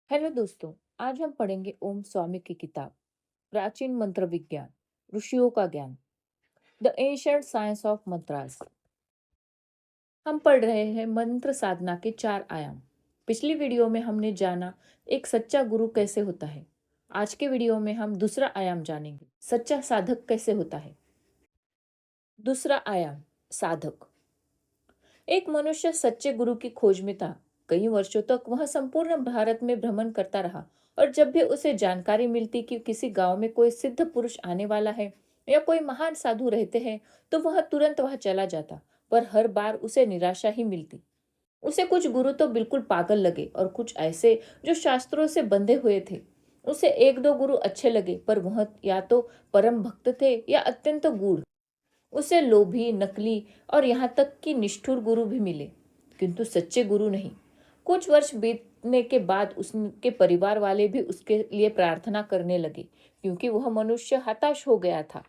Hello दोस्तों। आज हम पढ़ेंगे ओम स्वामी की किताब प्राचीन मंत्र विज्ञान, ऋषियों का ज्ञान, the ancient science of mantras. हम पढ़ रहे हैं मंत्र साधना के 4 आयाम। पिछली वीडियो में हमने जाना एक सच्चा गुरु कैसे होता है। आज के वीडियो में हम दूसरा आयाम जानेंगे, सच्चा साधक कैसे होता है। दूसरा आयाम, साधक। एक मनुष्य सच्चे गुरु की खोज में था। कई वर्षों तक वह संपूर्ण भारत में भ्रमण करता रहा और जब भी उसे जानकारी मिलती कि किसी गांव में कोई सिद्ध पुरुष आने वाला है या कोई महान साधु रहते हैं, तो वह तुरंत वहां चला जाता। पर हर बार उसे निराशा ही मिलती। उसे कुछ गुरु तो बिल्कुल पागल लगे और कुछ ऐसे जो शास्त्रों से बंधे हुए थे। उसे एक दो गुरु अच्छे लगे, पर वह या तो परम भक्त थे या अत्यंत गूढ़। उसे लोभी, नकली और यहाँ तक कि निष्ठुर गुरु भी मिले, किंतु सच्चे गुरु नहीं। कुछ वर्ष बीतने के बाद उसके परिवार वाले भी उसके लिए प्रार्थना करने लगे, क्योंकि वह मनुष्य हताश हो गया था।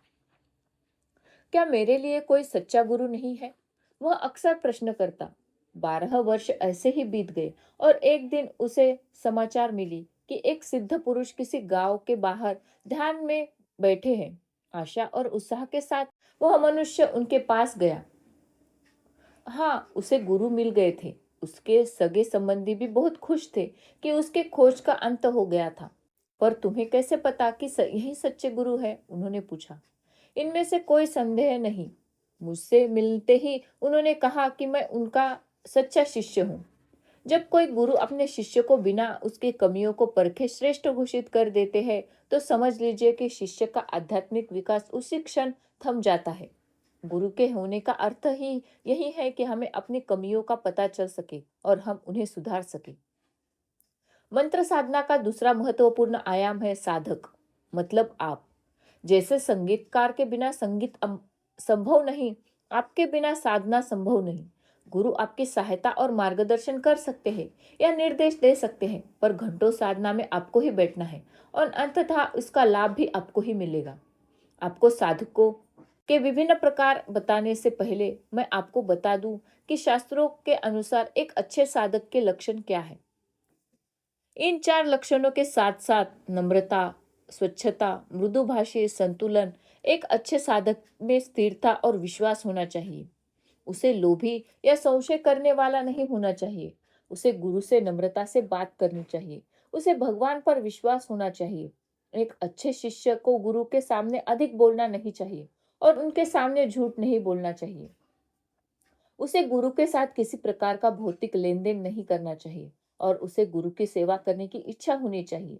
क्या मेरे लिए कोई सच्चा गुरु नहीं है? वह अक्सर प्रश्न करता। 12 वर्ष ऐसे ही बीत गए और एक दिन उसे समाचार मिली कि एक सिद्ध पुरुष किसी गांव के बाहर ध्यान में बैठे हैं। आशा और उत्साह के साथ वह मनुष्य उनके पास गया। हाँ, उसे गुरु मिल गए थे। उसके सगे संबंधी भी बहुत खुश थे कि उसके खोज का अंत हो गया था। पर तुम्हें कैसे पता कि यही सच्चे गुरु है? उन्होंने पूछा। इनमें से कोई संदेह नहीं। मुझसे मिलते ही उन्होंने कहा कि मैं उनका सच्चा शिष्य हूँ। जब कोई गुरु अपने शिष्य को बिना उसकी कमियों को परखे श्रेष्ठ घोषित कर देते हैं, तो समझ लीजिए कि शिष्य का आध्यात्मिक विकास उसी क्षण थम जाता है। गुरु के होने का अर्थ ही यही है कि हमें अपनी कमियों का पता चल सके और हम उन्हें सुधार सके। मंत्र साधना का दूसरा महत्वपूर्ण आयाम है साधक, मतलब आप। जैसे संगीतकार के बिना संगीत संभव नहीं, आपके बिना साधना संभव नहीं। गुरु आपकी सहायता और मार्गदर्शन कर सकते हैं या निर्देश दे सकते हैं, पर घंटों साधना में आपको ही बैठना है और अंततः इसका लाभ भी आपको ही मिलेगा। आपको साधकों के विभिन्न प्रकार बताने से पहले मैं आपको बता दूं कि शास्त्रों के अनुसार एक अच्छे साधक के लक्षण क्या है। इन 4 लक्षणों के साथ साथ नम्रता, स्वच्छता, मृदुभाषी, संतुलन, एक अच्छे साधक में स्थिरता और विश्वास होना चाहिए। उसे लोभी या संशय करने वाला नहीं होना चाहिए। उसे गुरु से नम्रता से बात करनी चाहिए। उसे भगवान पर विश्वास होना चाहिए। एक अच्छे शिष्य को गुरु के सामने अधिक बोलना नहीं चाहिए और उनके सामने झूठ नहीं बोलना चाहिए। उसे गुरु के साथ किसी प्रकार का भौतिक लेन देन नहीं करना चाहिए और उसे गुरु की सेवा करने की इच्छा होनी चाहिए।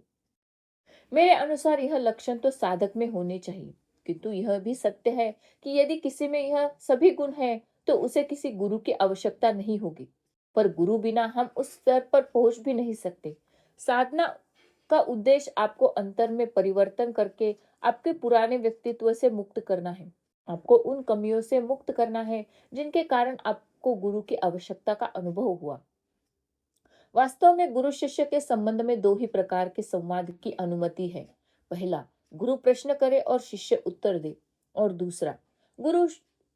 मेरे अनुसार यह लक्षण तो साधक में होने चाहिए, किंतु यह भी सत्य है कि यदि किसी में यह सभी गुण हैं, तो उसे किसी गुरु की आवश्यकता नहीं होगी। पर गुरु बिना हम उस स्तर पर पहुंच भी नहीं सकते। साधना का उद्देश्य आपको अंतर में परिवर्तन करके आपके पुराने व्यक्तित्व से मुक्त करना है। आपको उन कमियों से मुक्त करना है जिनके कारण आपको गुरु की आवश्यकता का अनुभव हुआ। वास्तव में गुरु शिष्य के संबंध में दो ही प्रकार के संवाद की अनुमति है। पहला, गुरु प्रश्न करे और शिष्य उत्तर दे, और दूसरा, गुरु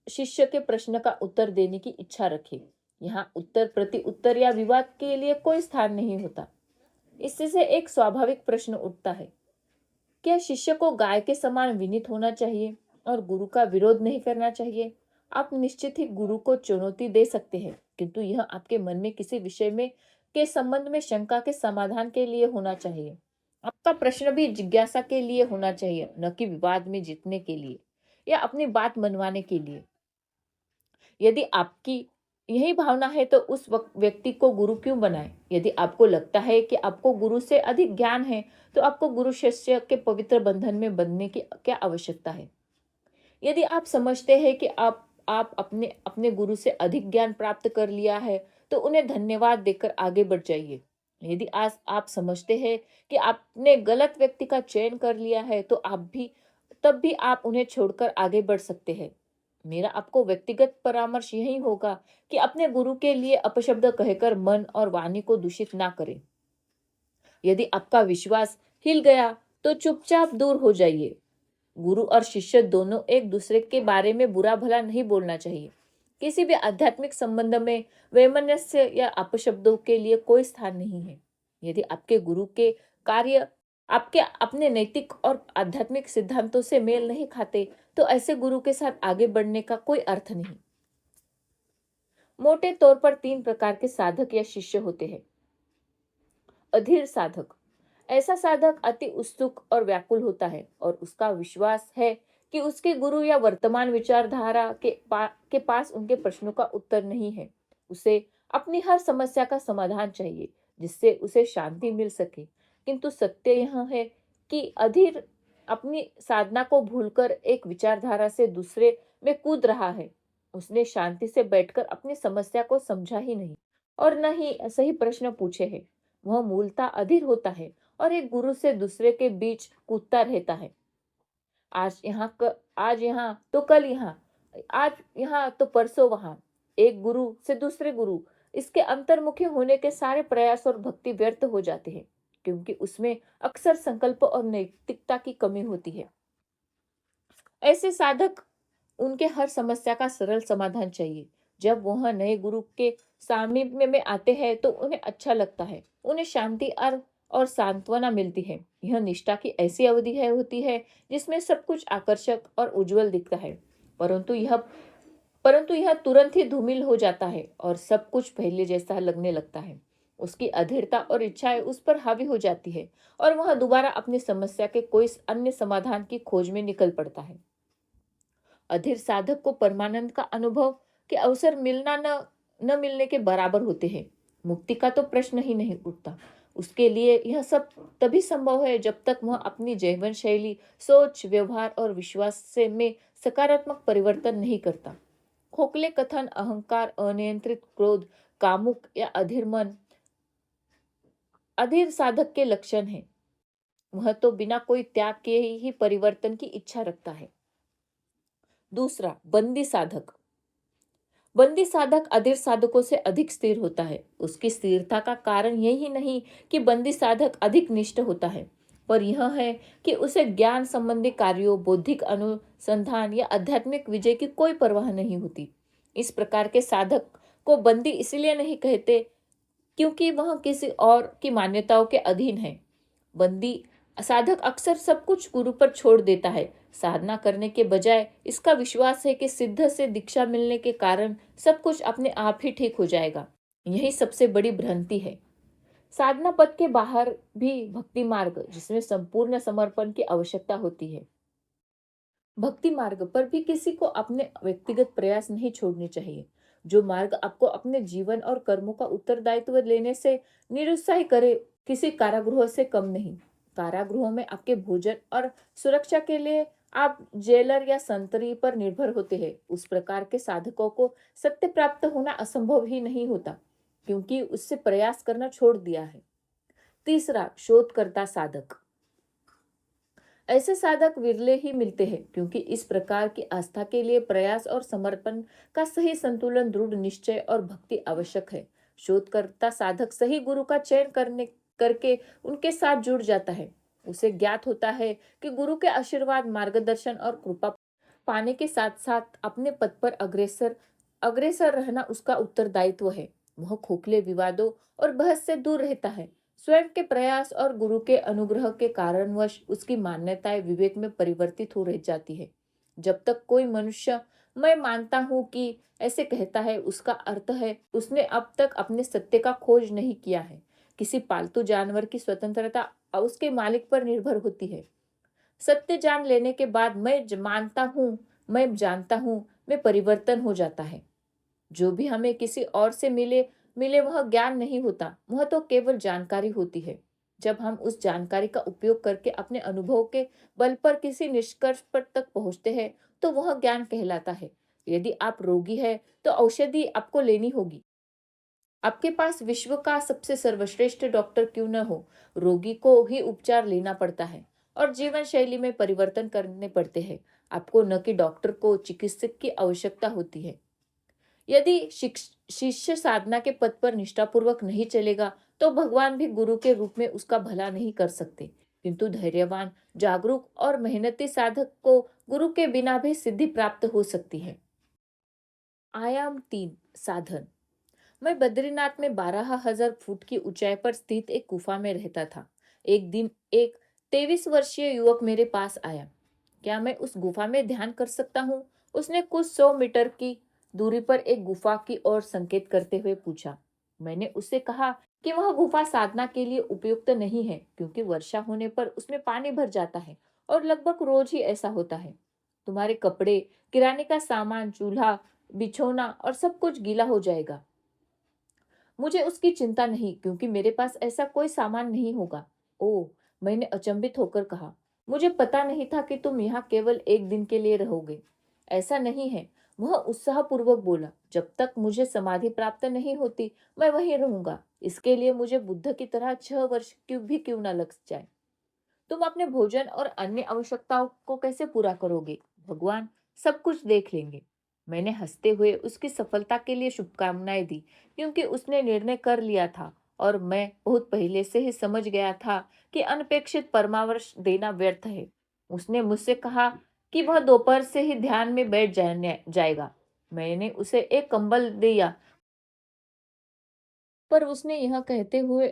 शिष्य के प्रश्न का उत्तर देने की इच्छा रखे। यहाँ उत्तर प्रति उत्तर या विवाद के लिए कोई स्थान नहीं होता। इससे एक स्वाभाविक प्रश्न उठता है, क्या शिष्य को गाय के समान विनीत होना चाहिए और गुरु का विरोध नहीं करना चाहिए? आप निश्चित ही गुरु को चुनौती दे सकते हैं, किंतु यह आपके मन में किसी विषय में के संबंध में शंका के समाधान के लिए होना चाहिए। आपका प्रश्न भी जिज्ञासा के लिए होना चाहिए, न कि विवाद में जीतने के लिए या अपनी बात मनवाने के लिए। यदि आपकी यही भावना है तो उस व्यक्ति को गुरु क्यों बनाए? यदि आपको लगता है कि आपको गुरु से अधिक ज्ञान है, तो आपको गुरु शिष्य के पवित्र बंधन में बंधने की क्या आवश्यकता है? यदि आप समझते हैं कि आप अपने अपने गुरु से अधिक ज्ञान प्राप्त कर लिया है, तो उन्हें धन्यवाद देकर आगे बढ़ जाइए। यदि आज आप समझते हैं कि आपने गलत व्यक्ति का चयन कर लिया है, तो तब भी आप उन्हें छोड़कर आगे बढ़ सकते हैं। मेरा आपको व्यक्तिगत परामर्श यही होगा कि अपने गुरु के लिए अपशब्द कहकर मन और वाणी को दूषित ना करें। यदि आपका विश्वास हिल गया, तो चुपचाप दूर हो जाइए। गुरु और शिष्य दोनों एक दूसरे के बारे में बुरा भला नहीं बोलना चाहिए। किसी भी आध्यात्मिक संबंध में वैमनस्य या अपशब्दों के लिए कोई स्थान नहीं है। यदि आपके गुरु के कार्य आपके अपने नैतिक और आध्यात्मिक सिद्धांतों से मेल नहीं खाते, तो ऐसे गुरु के साथ आगे बढ़ने का कोई अर्थ नहीं। मोटे तौर पर 3 प्रकार के साधक या शिष्य होते हैं। अधीर साधक, ऐसा साधक अति उत्सुक और व्याकुल होता है और उसका विश्वास है कि उसके गुरु या वर्तमान विचारधारा के पास उनके प्रश्नों का उत्तर नहीं है। उसे अपनी हर समस्या का समाधान चाहिए जिससे उसे शांति मिल सके। किंतु सत्य यह है कि अधीर अपनी साधना को भूलकर एक विचारधारा से दूसरे में कूद रहा है। उसने शांति से बैठकर अपनी समस्या को समझा ही नहीं और न ही सही प्रश्न पूछे हैं। वह मूलतः अधीर होता है और एक गुरु से दूसरे के बीच कूदता रहता है। आज यहाँ तो कल यहाँ, आज यहाँ तो परसों वहां। एक गुरु से दूसरे गुरु, इसके अंतर्मुखी होने के सारे प्रयास और भक्ति व्यर्थ हो जाते हैं, क्योंकि उसमें अक्सर संकल्प और नैतिकता की कमी होती है। ऐसे साधक उनके हर समस्या का सरल समाधान चाहिए। जब वह नए गुरु के सामीप्य में आते हैं तो उन्हें अच्छा लगता है, उन्हें शांति और सांत्वना मिलती है। यह निष्ठा की ऐसी अवधि होती है जिसमें सब कुछ आकर्षक और उज्जवल दिखता है, परंतु यह तुरंत ही धूमिल हो जाता है और सब कुछ पहले जैसा लगने लगता है। उसकी अधीरता और इच्छाएं उस पर हावी हो जाती है और वह दोबारा अपनी समस्या के कोई अन्य समाधान की खोज में निकल पड़ता है। अधीर साधक को परमानंद का अनुभव के अवसर मिलना न मिलने के बराबर होते हैं। मुक्ति का तो प्रश्न ही नहीं उठता। उसके लिए यह सब तभी संभव है जब तक वह अपनी जीवन शैली, सोच, व्यवहार और विश्वास से में सकारात्मक परिवर्तन नहीं करता। खोखले कथन, अहंकार, अनियंत्रित क्रोध, कामुक या अधीर मन अधीर साधक के लक्षण है। वह तो बिना कोई त्याग के ही परिवर्तन की इच्छा रखता है। दूसरा, बंदी साधक। बंदी साधक अधीर साधकों से अधिक स्थिर होता है। उसकी स्थिरता का कारण यही नहीं कि बंदी साधक अधिक निष्ठ होता है, पर यह है कि उसे ज्ञान संबंधी कार्यों, बौद्धिक अनुसंधान या आध्यात्मिक विजय की कोई परवाह नहीं होती। इस प्रकार के साधक को बंदी इसलिए नहीं कहते क्योंकि वह किसी और की मान्यताओं के अधीन है। बंदी साधक अक्सर सब कुछ गुरु पर छोड़ देता है। साधना करने के बजाय इसका विश्वास है कि सिद्ध से दीक्षा मिलने के कारण सब कुछ अपने आप ही ठीक हो जाएगा। यही सबसे बड़ी भ्रांति है। साधना पथ के बाहर भी भक्ति मार्ग, जिसमें संपूर्ण समर्पण की आवश्यकता होती है। भक्ति मार्ग पर भी किसी को अपने व्यक्तिगत प्रयास नहीं छोड़ने चाहिए। जो मार्ग आपको अपने जीवन और कर्मों का उत्तरदायित्व लेने से निरुत्साहित करे, किसी कारागृह से कम नहीं। कारागृहों में आपके भोजन और सुरक्षा के लिए आप जेलर या संतरी पर निर्भर होते हैं। उस प्रकार के साधकों को सत्य प्राप्त होना असंभव ही नहीं होता, क्योंकि उससे प्रयास करना छोड़ दिया है। तीसरा, शोधकर्ता साधक। ऐसे साधक विरले ही मिलते हैं, क्योंकि इस प्रकार की आस्था के लिए प्रयास और समर्पण का सही संतुलन, दृढ़ निश्चय और भक्ति आवश्यक है। शोधकर्ता साधक सही गुरु का चयन करके उनके साथ जुड़ जाता है। उसे ज्ञात होता है कि गुरु के आशीर्वाद, मार्गदर्शन और कृपा पाने के साथ साथ अपने पद पर अग्रसर रहना उसका उत्तरदायित्व है। वह खोखले विवादों और बहस से दूर रहता है। स्वयं के प्रयास और गुरु के अनुग्रह के कारणवश उसकी मान्यताएं विवेक में परिवर्तित हो रह जाती है। जब तक कोई मनुष्य मैं मानता हूं कि ऐसे कहता है, उसका अर्थ है उसने अब तक अपने सत्य का खोज नहीं किया है। किसी पालतू जानवर की स्वतंत्रता उसके मालिक पर निर्भर होती है। सत्य जान लेने के बाद मैं जानता हूं में परिवर्तन हो जाता है। जो भी हमें किसी और से मिले वह ज्ञान नहीं होता, वह तो केवल जानकारी होती है। जब हम उस जानकारी का उपयोग करके अपने अनुभव के बल पर किसी निष्कर्ष पर तक पहुंचते हैं, तो वह ज्ञान कहलाता है। यदि आप रोगी है तो औषधि आपको लेनी होगी। आपके पास विश्व का सबसे सर्वश्रेष्ठ डॉक्टर क्यों न हो, रोगी को ही उपचार लेना पड़ता है और जीवन शैली में परिवर्तन करने पड़ते हैं। आपको न कि डॉक्टर को चिकित्सक की आवश्यकता होती है। यदि शिष्य साधना के पद पर निष्ठापूर्वक नहीं चलेगा, तो भगवान भी गुरु के रूप में उसका भला नहीं कर सकते। किंतु धैर्यवान, जागरूक और मेहनती साधक को गुरु के बिना भी सिद्धि प्राप्त हो सकती है। आयाम 3, साधन। मैं बद्रीनाथ में 12,000 फुट की ऊंचाई पर स्थित एक गुफा में रहता था। एक दिन एक 23 वर्षीय युवक मेरे पास आया। क्या मैं उस गुफा में ध्यान कर सकता हूँ? उसने कुछ 100 मीटर की दूरी पर एक गुफा की ओर संकेत करते हुए पूछा। मैंने उससे कहा कि वह गुफा साधना के लिए उपयुक्त नहीं है, क्योंकि वर्षा होने पर उसमें पानी भर जाता है और लगभग रोज ही ऐसा होता है। तुम्हारे कपड़े, किराने का सामान, चूल्हा, बिछौना और सब कुछ गीला हो जाएगा। मुझे उसकी चिंता नहीं, क्योंकि मेरे पास ऐसा कोई सामान नहीं होगा। ओह, मैंने अचंभित होकर कहा, मुझे पता नहीं था कि तुम यहाँ केवल एक दिन के लिए रहोगे। ऐसा नहीं है, वह उत्साहपूर्वक बोला। जब तक मुझे समाधि प्राप्त नहीं होती, मैं वहीं रहूंगा। इसके लिए मुझे बुद्ध की तरह 6 वर्ष क्यों न लग जाए। तुम अपने भोजन और अन्य आवश्यकताओं को कैसे पूरा करोगे? भगवान सब कुछ देख लेंगे। मैंने हंसते हुए उसकी सफलता के लिए शुभकामनाएं दी, क्योंकि उसने निर्णय कर लिया था और मैं बहुत पहले से ही समझ गया था कि अनपेक्षित परामर्श देना व्यर्थ है। उसने मुझसे कहा कि वह दोपहर से ही ध्यान में बैठ जाने जाएगा। मैंने उसे एक कंबल दिया, पर उसने यह कहते हुए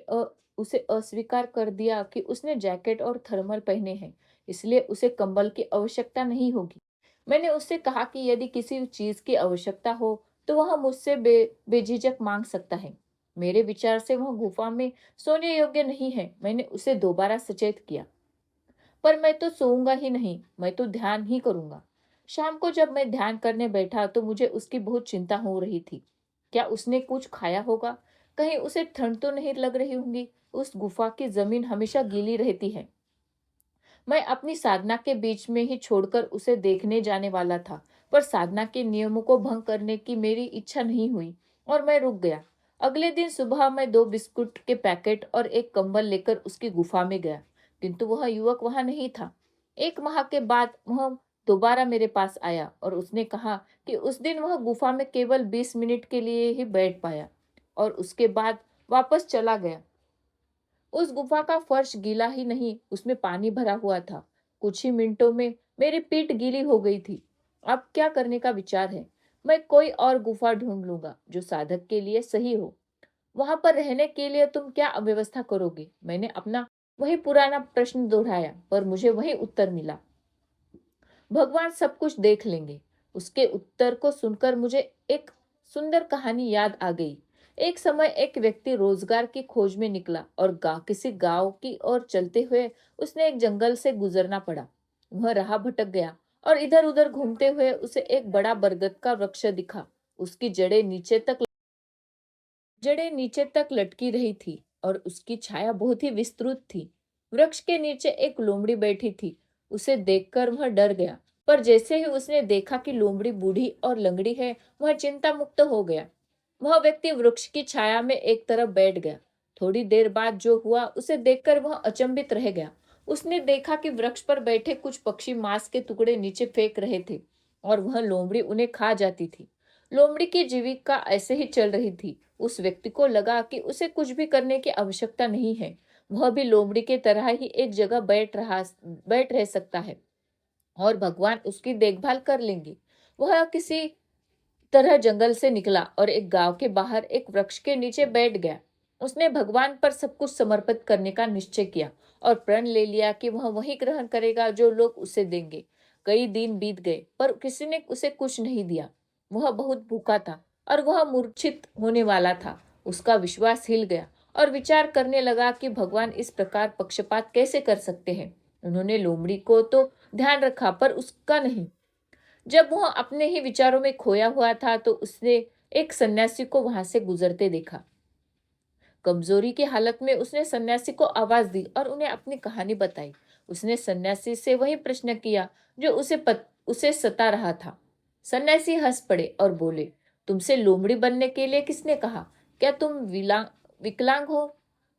उसे अस्वीकार कर दिया कि उसने जैकेट और थर्मल पहने हैं, इसलिए उसे कंबल की आवश्यकता नहीं होगी। मैंने उससे कहा कि यदि किसी चीज की आवश्यकता हो तो वह मुझसे बेझिझक मांग सकता है। मेरे विचार से वह गुफा में सोने योग्य नहीं है। मैंने उसे दोबारा सचेत किया, पर मैं तो सोऊंगा ही नहीं, मैं तो ध्यान ही करूंगा। शाम को जब मैं ध्यान करने बैठा तो मुझे उसकी बहुत चिंता हो रही थी। क्या उसने कुछ खाया होगा? कहीं उसे ठंड तो नहीं लग रही होगी? उस गुफा की जमीन हमेशा गीली रहती है। मैं अपनी साधना के बीच में ही छोड़कर उसे देखने जाने वाला था, पर साधना के नियमों को भंग करने की मेरी इच्छा नहीं हुई और मैं रुक गया। अगले दिन सुबह मैं 2 बिस्कुट के पैकेट और एक कंबल लेकर उसकी गुफा में गया, किंतु वह युवक वहां नहीं था। 1 माह के बाद वह दोबारा मेरे पास आया और उसने कहा कि उस दिन वह गुफा में केवल 20 मिनट के लिए ही बैठ पाया और उसके बाद वापस चला गया। उस गुफा का फर्श गीला ही नहीं, उसमें पानी भरा हुआ था। कुछ ही मिनटों में मेरी पीठ गीली हो गई थी। अब क्या करने का विचार है? मैं कोई और गुफा ढूंढ लूंगा जो साधक के लिए सही हो। वहां पर रहने के लिए तुम क्या व्यवस्था करोगे? मैंने अपना वही पुराना प्रश्न दोहराया, पर मुझे वही उत्तर मिला, भगवान सब कुछ देख लेंगे। उसके उत्तर को सुनकर मुझे एक सुंदर कहानी याद आ गई। एक समय एक व्यक्ति रोजगार की खोज में निकला और किसी गांव की ओर चलते हुए उसने एक जंगल से गुजरना पड़ा। वह राह भटक गया और इधर उधर घूमते हुए उसे एक बड़ा बरगद का वृक्ष दिखा। उसकी जड़ें नीचे तक लटकी रही थी और उसकी छाया बहुत ही विस्तृत थी। वृक्ष के नीचे एक लोमड़ी बैठी थी। उसे देखकर वह डर गया, पर जैसे ही उसने देखा कि लोमड़ी बूढ़ी और लंगड़ी है, वह चिंता मुक्त हो गया। वह व्यक्ति वृक्ष की छाया में एक तरफ बैठ गया। थोड़ी देर बाद जो हुआ उसे देखकर वह अचंभित रह गया। उसने देखा कि वृक्ष पर बैठे कुछ पक्षी मांस के टुकड़े नीचे फेंक रहे थे और वह लोमड़ी उन्हें खा जाती थी। लोमड़ी की जीविका ऐसे ही चल रही थी। उस व्यक्ति को लगा कि उसे कुछ भी करने की आवश्यकता नहीं है। वह भी लोमड़ी के तरह ही एक जगह बैठ रह सकता है और भगवान उसकी देखभाल कर लेंगे। वह किसी तरह जंगल से निकला और एक गांव के बाहर एक वृक्ष के नीचे बैठ गया। उसने भगवान पर सब कुछ समर्पित करने का निश्चय किया और प्रण ले लिया कि वह वही ग्रहण करेगा जो लोग उसे देंगे। कई दिन बीत गए, पर किसी ने उसे कुछ नहीं दिया। वह बहुत भूखा था और वह मूर्छित होने वाला था। उसका विश्वास हिल गया और विचार करने लगा कि भगवान इस प्रकार पक्षपात कैसे कर सकते हैं। उन्होंने लोमड़ी को तो ध्यान रखा, पर उसका नहीं। जब वह अपने ही विचारों में खोया हुआ था तो उसने एक सन्यासी को वहां से गुजरते देखा। कमजोरी की हालत में उसने सन्यासी को आवाज दी और उन्हें अपनी कहानी बताई। उसने सन्यासी से वही प्रश्न किया जो उसे सता रहा था। सन्यासी हंस पड़े और बोले, तुमसे लोमड़ी बनने के लिए किसने कहा? क्या तुम विकलांग हो?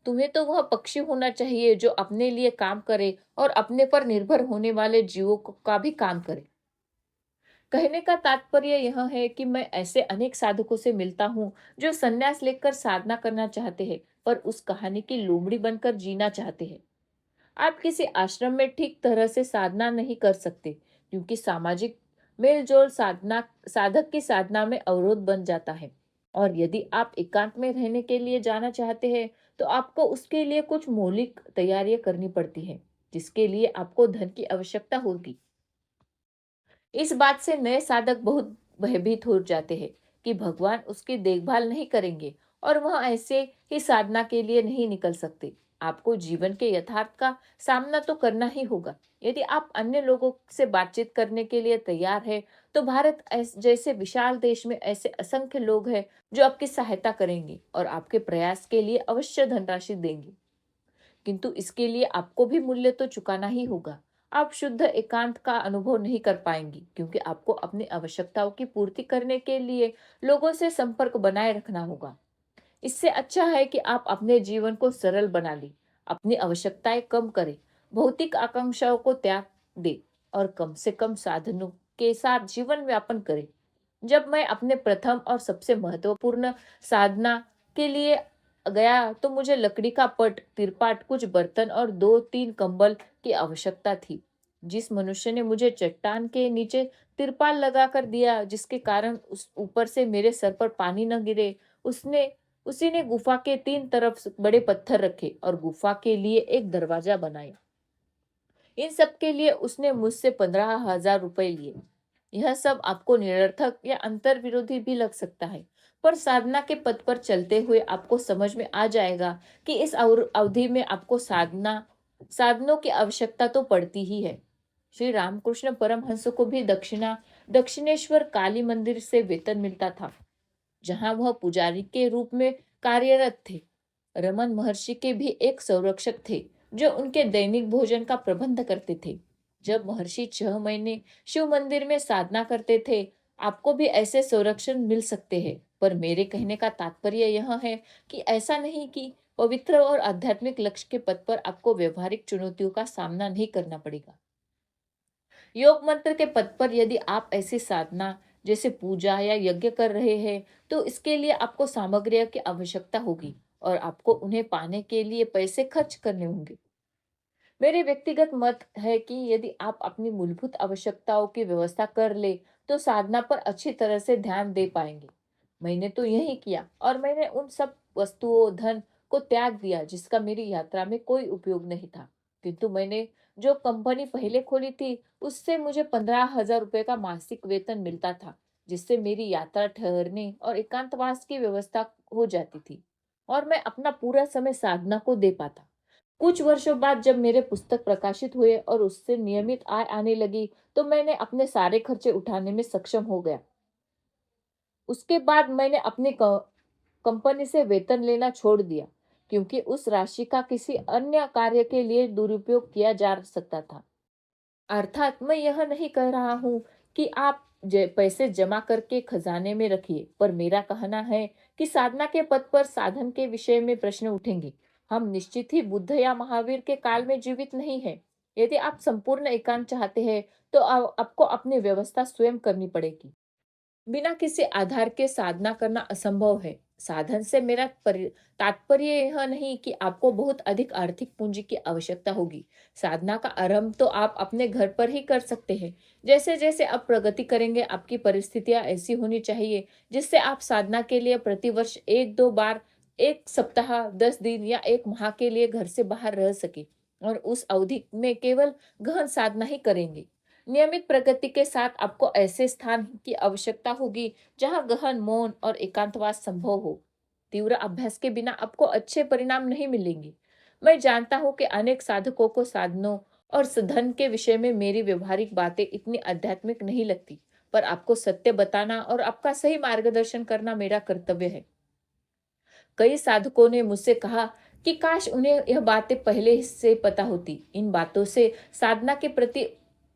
तुम्हें तो वह पक्षी होना चाहिए जो अपने लिए काम करे और अपने पर निर्भर होने वाले जीवों का भी काम करे। कहने का तात्पर्य यह है कि मैं ऐसे अनेक साधकों से मिलता हूँ जो संन्यास लेकर साधना करना चाहते हैं, पर उस कहानी की लोमड़ी बनकर जीना चाहते हैं। आप किसी आश्रम में ठीक तरह से साधना नहीं कर सकते, क्योंकि सामाजिक मेलजोल साधक की साधना में अवरोध बन जाता है। और यदि आप एकांत में रहने के लिए जाना चाहते हैं, तो आपको उसके लिए कुछ मौलिक तैयारियां करनी पड़ती है, जिसके लिए आपको धन की आवश्यकता होगी। इस बात से नए साधक बहुत भयभीत हो जाते हैं कि भगवान उसकी देखभाल नहीं करेंगे और वह ऐसे ही साधना के लिए नहीं निकल सकते। आपको जीवन के यथार्थ का सामना तो करना ही होगा। यदि आप अन्य लोगों से बातचीत करने के लिए तैयार हैं, तो भारत जैसे विशाल देश में ऐसे असंख्य लोग हैं जो आपकी सहायता करेंगे और आपके प्रयास के लिए अवश्य धनराशि देंगे। किंतु इसके लिए आपको भी मूल्य तो चुकाना ही होगा। आप शुद्ध एकांत का अनुभव नहीं कर पाएंगी, क्योंकि आपको अपनी आवश्यकताओं की पूर्ति करने के लिए लोगों से संपर्क बनाए रखना होगा। इससे अच्छा है कि आप अपने जीवन को सरल बना लें, अपनी आवश्यकताएं कम करें, भौतिक आकांक्षाओं को त्याग दें और कम से कम साधनों के साथ जीवन व्यापन करें। जब मैं अपने प्रथम और सबसे महत्वपूर्ण साधना के लिए गया, तो मुझे लकड़ी का पट, तिरपाट, कुछ बर्तन और 2-3 कंबल की आवश्यकता थी। जिस मनुष्य ने मुझे चट्टान के नीचे तिरपाल लगाकर दिया, जिसके कारण उस ऊपर से मेरे सर पर पानी न गिरे, उसने उसी ने गुफा के 3 तरफ बड़े पत्थर रखे और गुफा के लिए एक दरवाजा बनाया। इन सब के लिए उसने मुझसे 15,000 रुपए लिए। यह सब आपको निरर्थक या अंतर विरोधी भी लग सकता है, पर साधना के पथ पर चलते हुए आपको समझ में आ जाएगा कि इस अवधि में आपको साधनों की आवश्यकता तो पड़ती ही है। श्री रामकृष्ण परमहंस को भी दक्षिणेश्वर काली मंदिर से वेतन मिलता था, जहां वह पुजारी के रूप में कार्यरत थे। रमन महर्षि के भी एक संरक्षक थे, जो उनके दैनिक भोजन का प्रबंध करते थे। जब महर्षि 6 महीने शिव मंदिर में साधना करते थे, आपको भी ऐसे संरक्षण मिल सकते हैं। पर मेरे कहने का तात्पर्य यह है कि ऐसा नहीं कि पवित्र और आध्यात्मिक लक्ष्य के पथ पर आपको व्यवहारिक चुनौतियों का सामना नहीं करना पड़ेगा। योग मंत्र के पद पर यदि आप ऐसी साधना जैसे पूजा या यज्ञ कर रहे हैं, तो इसके लिए आपको सामग्रियों की आवश्यकता होगी और आपको उन्हें पाने के लिए पैसे खर्च करने होंगे। मेरे व्यक्तिगत मत है कि यदि आप अपनी मूलभूत आवश्यकताओं की व्यवस्था कर ले, तो साधना पर अच्छी तरह से ध्यान दे पाएंगे। मैंने तो यही किया और मैंने उन सब वस्तुओं, धन को त्याग दिया जिसका मेरी यात्रा में कोई उपयोग नहीं था। किंतु मैंने जो कंपनी पहले खोली थी, उससे मुझे 15,000 रुपए का मासिक वेतन मिलता था, जिससे मेरी यात्रा, ठहरने और एकांतवास की व्यवस्था हो जाती थी और मैं अपना पूरा समय साधना को दे पाता। कुछ वर्षों बाद जब मेरे पुस्तक प्रकाशित हुए और उससे नियमित आय आने लगी, तो मैंने अपने सारे खर्चे उठाने में सक्षम हो गया। उसके बाद मैंने अपनी कंपनी से वेतन लेना छोड़ दिया, क्योंकि उस राशि का किसी अन्य कार्य के लिए दुरुपयोग किया जा सकता था। अर्थात मैं यह नहीं कह रहा हूँ कि आप पैसे जमा करके खजाने में रखिए, पर मेरा कहना है कि साधना के पथ पर साधन के विषय में प्रश्न उठेंगे। हम निश्चित ही बुद्ध या महावीर के काल में जीवित नहीं है। यदि आप संपूर्ण एकांत चाहते हैं, तो आपको अपनी व्यवस्था स्वयं करनी पड़ेगी। बिना किसी आधार के साधना करना असंभव है। साधन से मेरा तात्पर्य यह नहीं कि आपको बहुत अधिक आर्थिक पूंजी की आवश्यकता होगी। साधना का आरंभ तो आप अपने घर पर ही कर सकते हैं। जैसे जैसे आप प्रगति करेंगे, आपकी परिस्थितियां ऐसी होनी चाहिए जिससे आप साधना के लिए प्रतिवर्ष 1-2 बार, 1 सप्ताह, 10 दिन या 1 माह के लिए घर से बाहर रह सके और उस अवधि में केवल गहन साधना ही करेंगे। नियमित प्रगति के साथ आपको ऐसे स्थान की आवश्यकता होगी जहां गहन मौन और एकांतवास संभव हो। तीव्र अभ्यास के बिना आपको अच्छे परिणाम नहीं मिलेंगे। मैं जानता हूं कि अनेक साधकों को साधनों और धन के विषय में मेरी व्यवहारिक बातें इतनी आध्यात्मिक नहीं लगती, पर आपको सत्य बताना और आपका सही मार्गदर्शन करना मेरा कर्तव्य है। कई साधकों ने मुझसे कहा कि काश उन्हें यह बातें पहले से पता होती। इन बातों से साधना के प्रति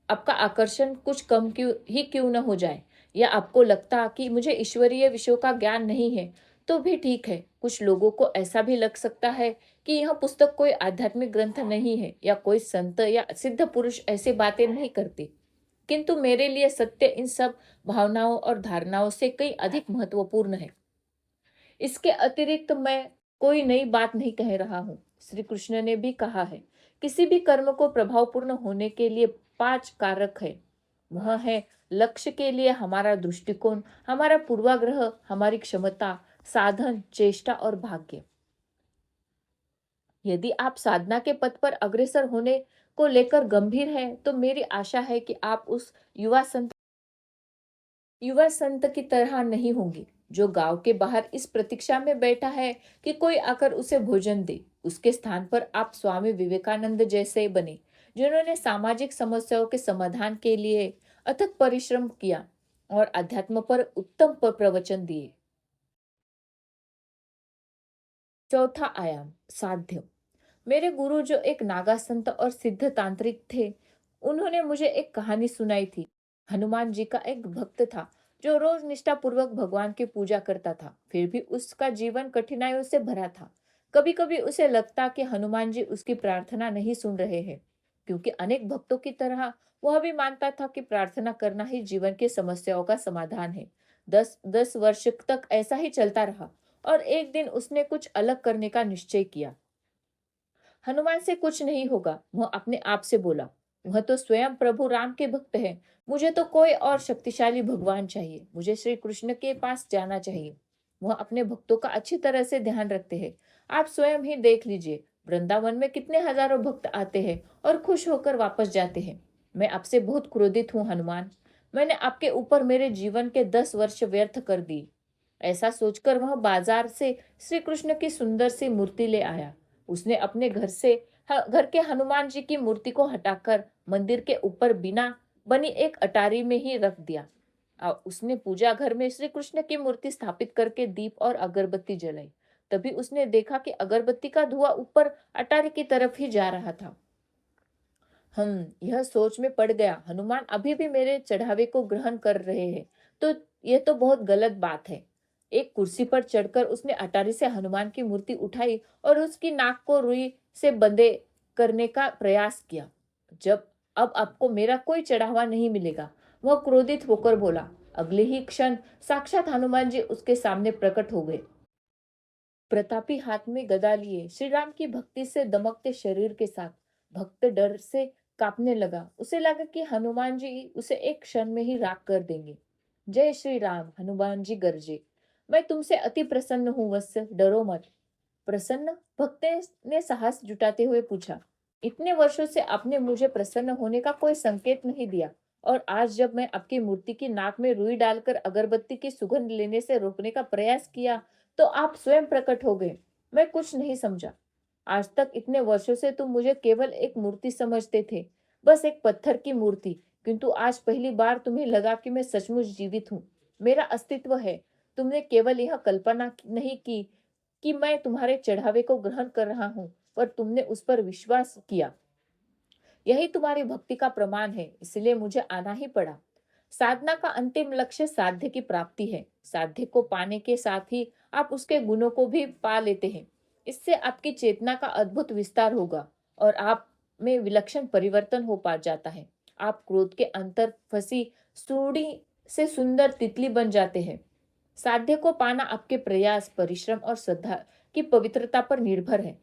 आपका आकर्षण कुछ कम क्यों न हो जाए, या आपको लगता कि मुझे ईश्वरीय विषयों का ज्ञान नहीं है, तो भी ठीक है। कुछ लोगों को ऐसा भी लग सकता है कि यह पुस्तक कोई आध्यात्मिक ग्रंथ नहीं है या कोई संत या सिद्ध पुरुष ऐसी बातें नहीं करते। किंतु मेरे लिए सत्य इन सब भावनाओं और धारणाओं से कई अधिक महत्वपूर्ण है। इसके अतिरिक्त मैं कोई नई बात नहीं कह रहा हूँ। श्री कृष्ण ने भी कहा है, किसी भी कर्म को प्रभावपूर्ण होने के लिए 5 कारक है। वह है लक्ष्य के लिए हमारा दृष्टिकोण, हमारा पूर्वाग्रह, हमारी क्षमता, साधन, चेष्टा और भाग्य। यदि आप साधना के पथ पर अग्रसर होने को लेकर गंभीर हैं, तो मेरी आशा है कि आप उस युवा संत की तरह नहीं होंगे जो गांव के बाहर इस प्रतीक्षा में बैठा है कि कोई आकर उसे भोजन दे। उसके स्थान पर आप स्वामी विवेकानंद जैसे बने, जिन्होंने सामाजिक समस्याओं के समाधान के लिए अथक परिश्रम किया और अध्यात्म पर उत्तम प्रवचन दिए। चौथा आयाम, साध्य। मेरे गुरु जो एक नागा संत और सिद्ध तांत्रिक थे, उन्होंने मुझे एक कहानी सुनाई थी। हनुमान जी का एक भक्त था जो रोज निष्ठापूर्वक भगवान की पूजा करता था, फिर भी उसका जीवन कठिनाइयों से भरा था। कभी कभी उसे लगता कि हनुमान जी उसकी प्रार्थना नहीं सुन रहे हैं, क्योंकि अनेक भक्तों की तरह वह भी मानता था कि प्रार्थना करना ही जीवन की समस्याओं का समाधान है। 10 10 वर्ष तक ऐसा ही चलता रहा और एक दिन उसने कुछ अलग करने का निश्चय किया। हनुमान से कुछ नहीं होगा, वह अपने आप से बोला। वह तो स्वयं प्रभु राम के भक्त है। मुझे तो कोई और शक्तिशाली भगवान चाहिए। मुझे श्री कृष्ण के पास जाना चाहिए। वह अपने भक्तों का अच्छी तरह से ध्यान रखते हैं। आप स्वयं ही देख लीजिए, वृंदावन में कितने हजारों भक्त आते हैं और खुश होकर वापस जाते हैं। मैं आपसे बहुत क्रोधित हूँ हनुमान। मैंने आपके ऊपर मेरे जीवन के 10 वर्ष व्यर्थ कर दी। ऐसा सोचकर वह बाजार से श्री कृष्ण की सुंदर सी मूर्ति ले आया। उसने अपने घर के हनुमान जी की मूर्ति को हटाकर मंदिर के ऊपर बिना बनी एक अटारी में ही रख दिया। उसने पूजा घर में श्री कृष्ण की मूर्ति स्थापित करके दीप और अगरबत्ती जलाई। तभी उसने देखा कि अगरबत्ती का धुआं ऊपर अटारी की तरफ ही जा रहा था। यह सोच में पड़ गया, हनुमान अभी भी मेरे चढ़ावे को ग्रहण कर रहे हैं, तो यह तो बहुत गलत बात है। एक कुर्सी पर चढ़कर उसने अटारी से हनुमान की मूर्ति उठाई और उसकी नाक को रुई से बंधे करने का प्रयास किया। जब अब आपको मेरा कोई चढ़ावा नहीं मिलेगा, वह क्रोधित होकर बोला। अगले ही क्षण साक्षात हनुमान जी उसके सामने प्रकट हो गए। प्रतापी हाथ में गदा लिए, श्री राम की भक्ति से दमकते शरीर के साथ। भक्त डर से कांपने लगा। उसे लगा कि हनुमान जी उसे एक क्षण में ही राख कर देंगे। जय श्री राम, हनुमान जी गरजे। मैं तुमसे अति प्रसन्न हूँ वत्स, डरो मत। प्रसन्न? भक्त ने साहस जुटाते हुए पूछा। इतने वर्षों से आपने मुझे प्रसन्न होने का कोई संकेत नहीं दिया, और आज जब मैं आपकी मूर्ति की नाक में रुई डालकर अगरबत्ती की सुगंध लेने से रोकने का प्रयास किया, तो आप स्वयं प्रकट हो गए। मैं कुछ नहीं समझा। आज तक इतने वर्षों से तुम मुझे केवल एक मूर्ति समझते थे, बस एक पत्थर की मूर्ति। किंतु आज पहली बार तुम्हें लगा कि मैं सचमुच जीवित हूँ। मेरा अस्तित्व है। तुमने केवल यह कल्पना नहीं की कि मैं तुम्हारे चढ़ावे को ग्रहण कर रहा हूँ, पर तुमने उस पर विश्वास किया। यही तुम्हारी भक्ति का प्रमाण है, इसलिए मुझे आना ही पड़ा। साधना का अंतिम लक्ष्य साध्य की प्राप्ति है। साध्य को पाने के साथ ही आप उसके गुणों को भी पा लेते हैं। इससे आपकी चेतना का अद्भुत विस्तार होगा और आप में विलक्षण परिवर्तन हो पा जाता है। आप क्रोध के अंतर फंसी सूढ़ी से सुंदर तितली बन जाते हैं। साध्य को पाना आपके प्रयास, परिश्रम और श्रद्धा की पवित्रता पर निर्भर है।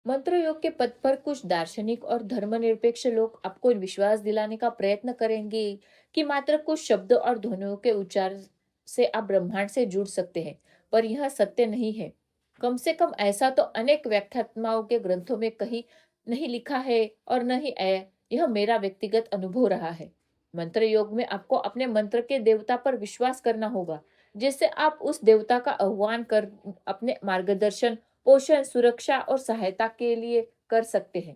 मंत्र योग के पद पर कुछ दार्शनिक और धर्मनिरपेक्ष लोग आपको विश्वास दिलाने का प्रयत्न करेंगे कि मात्र कुछ शब्द और ध्वनियों के उच्चार से आप ब्रह्मांड से जुड़ सकते हैं, पर यह सत्य नहीं है। कम से कम ऐसा तो अनेक व्याख्यात्माओं के ग्रंथों में कहीं नहीं लिखा है और नहीं यह मेरा व्यक्तिगत अनुभव रहा है। मंत्र योग में आपको अपने मंत्र के देवता पर विश्वास करना होगा, जिससे आप उस देवता का आह्वान कर अपने मार्गदर्शन, पोषण, सुरक्षा और सहायता के लिए कर सकते हैं।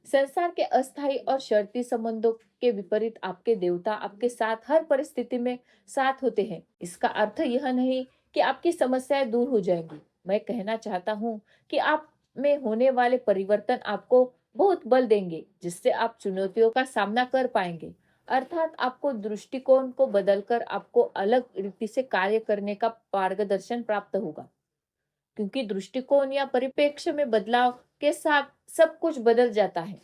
संसार के अस्थायी और शर्ती संबंधों के विपरीत आपके देवता आपके साथ हर परिस्थिति में साथ होते हैं। इसका अर्थ यह नहीं कि आपकी समस्याएं दूर हो जाएंगी। मैं कहना चाहता हूँ कि आप में होने वाले परिवर्तन आपको बहुत बल देंगे, जिससे आप चुनौतियों का सामना कर पाएंगे। अर्थात आपको दृष्टिकोण को बदलकर आपको अलग रीति से कार्य करने का मार्गदर्शन प्राप्त होगा, क्योंकि दृष्टिकोण या परिप्रेक्ष्य में बदलाव के साथ सब कुछ बदल जाता है।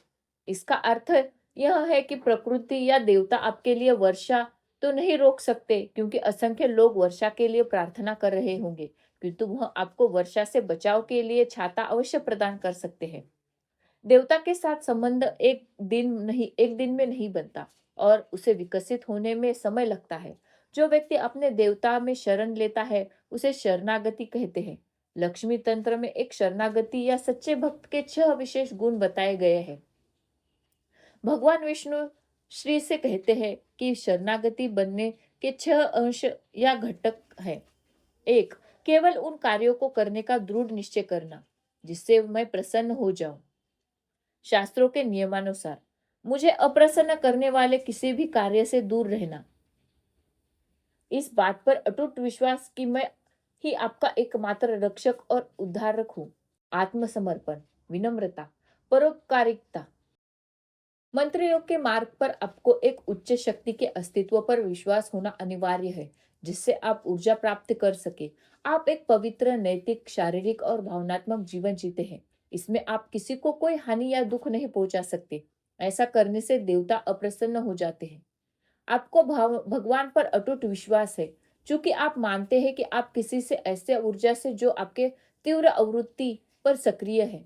इसका अर्थ यह है कि प्रकृति या देवता आपके लिए वर्षा तो नहीं रोक सकते, क्योंकि असंख्य लोग वर्षा के लिए प्रार्थना कर रहे होंगे, किंतु वह आपको वर्षा से बचाव के लिए छाता अवश्य प्रदान कर सकते हैं। देवता के साथ संबंध एक दिन में नहीं बनता और उसे विकसित होने में समय लगता है। जो व्यक्ति अपने देवता में शरण लेता है, उसे शरणागति कहते हैं। लक्ष्मी तंत्र में एक शरणागति या सच्चे भक्त के 6 विशेष गुण बताए गए हैं। भगवान विष्णु श्री से कहते हैं कि शरणागति बनने के 6 अंश या घटक है। 1. केवल उन कार्यों को करने का दृढ़ निश्चय करना जिससे मैं प्रसन्न हो जाऊं। शास्त्रों के नियमानुसार मुझे अप्रसन्न करने वाले किसी भी कार्य से दूर रहना। इस बात पर अटूट विश्वास कि मैं ही आपका एकमात्र रक्षक और उद्धारक हूं। आत्मसमर्पण, विनम्रता, परोपकारिता। मंत्र योग के मार्ग पर आपको एक उच्च शक्ति के अस्तित्व पर विश्वास होना अनिवार्य है जिससे आप ऊर्जा प्राप्त कर सके। आप एक पवित्र, नैतिक, शारीरिक और भावनात्मक जीवन जीते हैं। इसमें आप किसी को कोई हानि या दुख नहीं पहुंचा सकते। ऐसा करने से देवता अप्रसन्न हो जाते हैं। आपको भगवान पर अटूट विश्वास है क्योंकि आप मानते हैं कि आप किसी से ऐसे ऊर्जा से जो आपके तीव्र आवृत्ति पर सक्रिय है।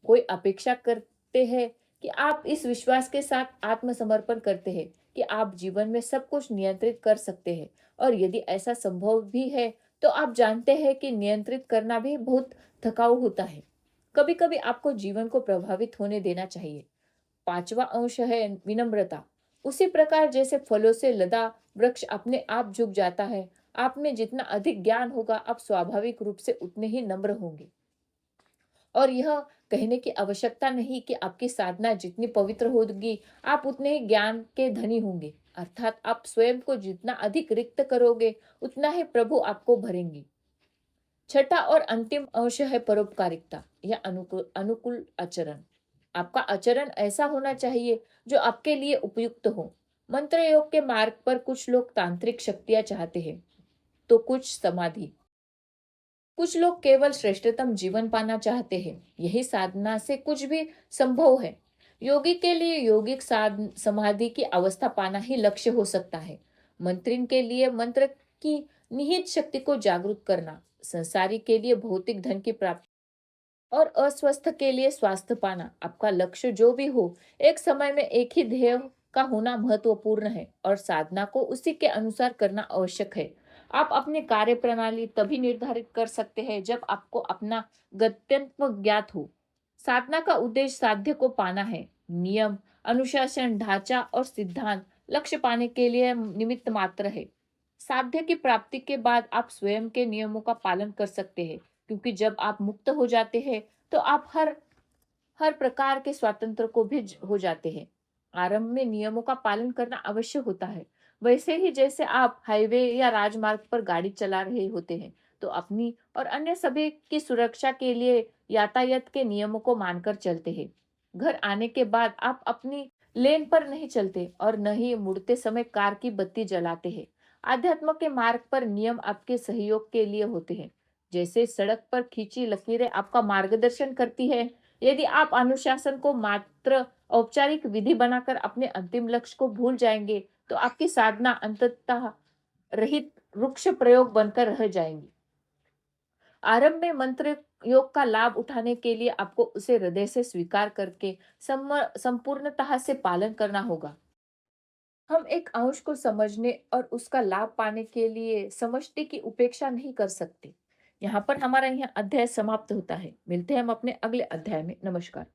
कोई अपेक्षा करते हैं कि आप इस विश्वास के साथ आत्मसमर्पण करते हैं कि आप जीवन में सब कुछ नियंत्रित कर सकते हैं, और यदि ऐसा संभव भी है तो आप जानते हैं कि नियंत्रित करना भी बहुत थकाऊ होता है। कभी कभी आपको जीवन को प्रभावित होने देना चाहिए। 5वां अंश है विनम्रता। उसी प्रकार जैसे फलों से लदा वृक्ष अपने आप झुक जाता है, आप में जितना अधिक ज्ञान होगा आप स्वाभाविक रूप से उतने ही नम्र होंगे। और यह कहने की आवश्यकता नहीं कि आपकी साधना जितनी पवित्र होगी आप उतने ही ज्ञान के धनी होंगे। अर्थात आप स्वयं को जितना अधिक रिक्त करोगे उतना ही प्रभु आपको भरेंगे। छठा और अंतिम अंश है परोपकारिता या अनुकूल अनुकूल आचरण। आपका आचरण ऐसा होना चाहिए जो आपके लिए उपयुक्त हो। मंत्र योग के मार्ग पर कुछ लोग तांत्रिक शक्तियां चाहते हैं तो कुछ समाधि। कुछ लोग केवल श्रेष्ठतम जीवन पाना चाहते हैं। यही साधना से कुछ भी संभव है। योगी के लिए योगिक समाधि की अवस्था पाना ही लक्ष्य हो सकता है। मंत्रिन के लिए मंत्र की निहित शक्ति को जागरूक करना, संसारी के लिए भौतिक धन की प्राप्ति और अस्वस्थ के लिए स्वास्थ्य पाना। आपका लक्ष्य जो भी हो, एक समय में एक ही ध्येय का होना महत्वपूर्ण है और साधना को उसी के अनुसार करना आवश्यक है। आप अपनी कार्य प्रणाली तभी निर्धारित कर सकते हैं जब आपको अपना गंतव्य ज्ञात हो। साधना का उद्देश्य साध्य को पाना है। नियम, अनुशासन, ढांचा और सिद्धांत लक्ष्य पाने के लिए निमित्त मात्र है। साध्य की प्राप्ति के बाद आप स्वयं के नियमों का पालन कर सकते हैं, क्योंकि जब आप मुक्त हो जाते हैं तो आप हर हर प्रकार के स्वातंत्र को भी हो जाते हैं। आरंभ में नियमों का पालन करना अवश्य होता है। वैसे ही जैसे आप हाईवे या राजमार्ग पर गाड़ी चला रहे होते हैं तो अपनी और अन्य सभी की सुरक्षा के लिए यातायात के नियमों को मानकर चलते हैं। घर आने के बाद आप अपनी लेन पर नहीं चलते और न ही मुड़ते समय कार की बत्ती जलाते हैं। आध्यात्म के मार्ग पर नियम आपके सहयोग के लिए होते हैं। जैसे सड़क पर खींची लकीरें आपका मार्गदर्शन करती है, यदि आप अनुशासन को मात्र औपचारिक विधि बनाकर अपने अंतिम लक्ष्य को भूल जाएंगे तो आपकी साधना अंततः रहित वृक्ष प्रयोग बनकर रह जाएंगी। आरंभ में मंत्र योग का लाभ उठाने के लिए आपको उसे हृदय से स्वीकार करके संपूर्णतः से पालन करना होगा। हम एक अंश को समझने और उसका लाभ पाने के लिए समष्टि की उपेक्षा नहीं कर सकते। यहाँ पर हमारा यह अध्याय समाप्त होता है। मिलते हैं हम अपने अगले अध्याय में। नमस्कार।